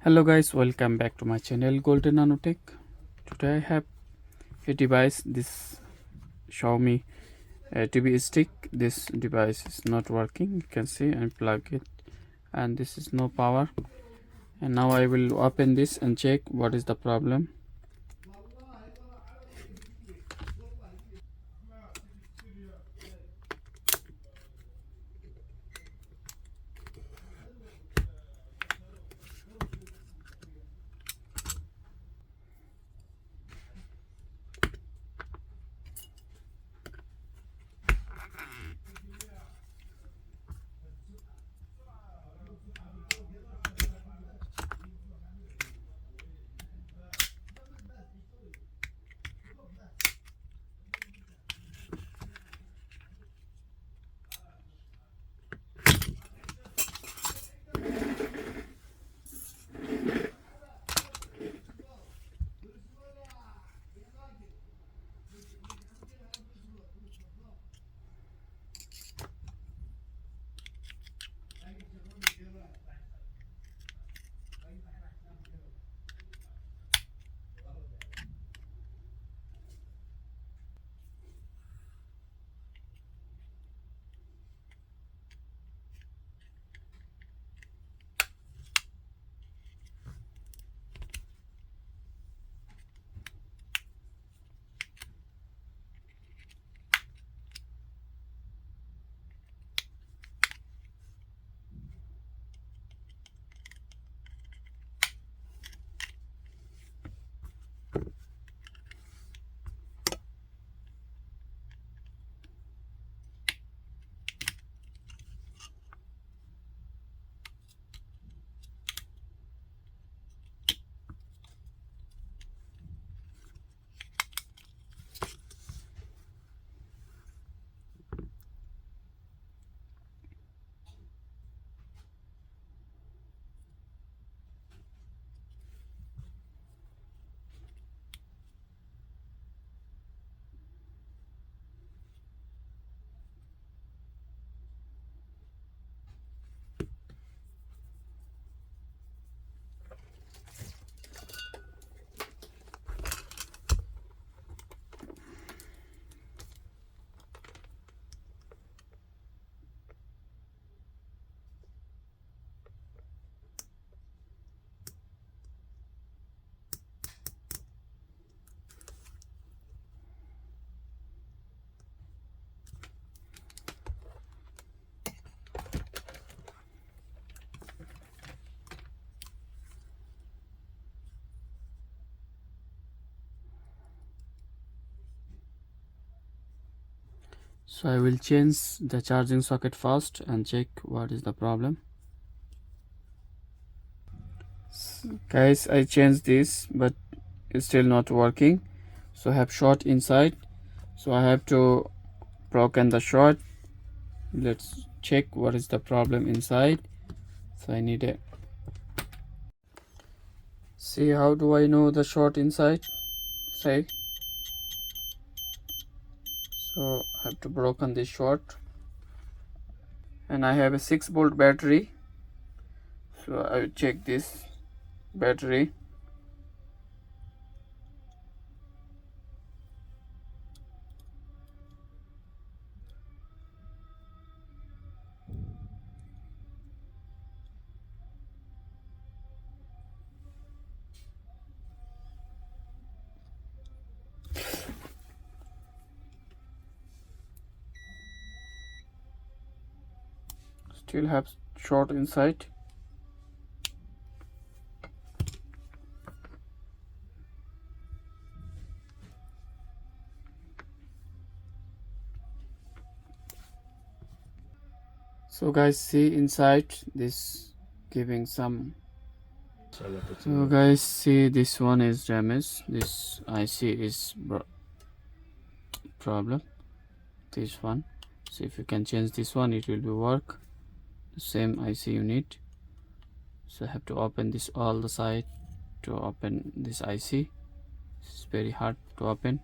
Hello guys, welcome back to my channel Golden Nanotech. Today I have a device, this Xiaomi TV stick. This device is not working. You can see I plug it and this is no power. And now I will open this and check what is the problem. So I will change the charging socket first and check what is the problem. Guys, I changed this but it's still not working. So I have short inside. So I have to broken the short. Let's check what is the problem inside. So I need a see how do I know the short inside. Say so I have to broken this short and I have a 6-volt battery. So I will check this battery. Still have short inside. So guys, see inside this giving some. So guys, see this one is damaged. This IC is problem. This one. So if you can change this one, it will be work. The same IC you need. So I have to open this all the side to open this IC. It's very hard to open.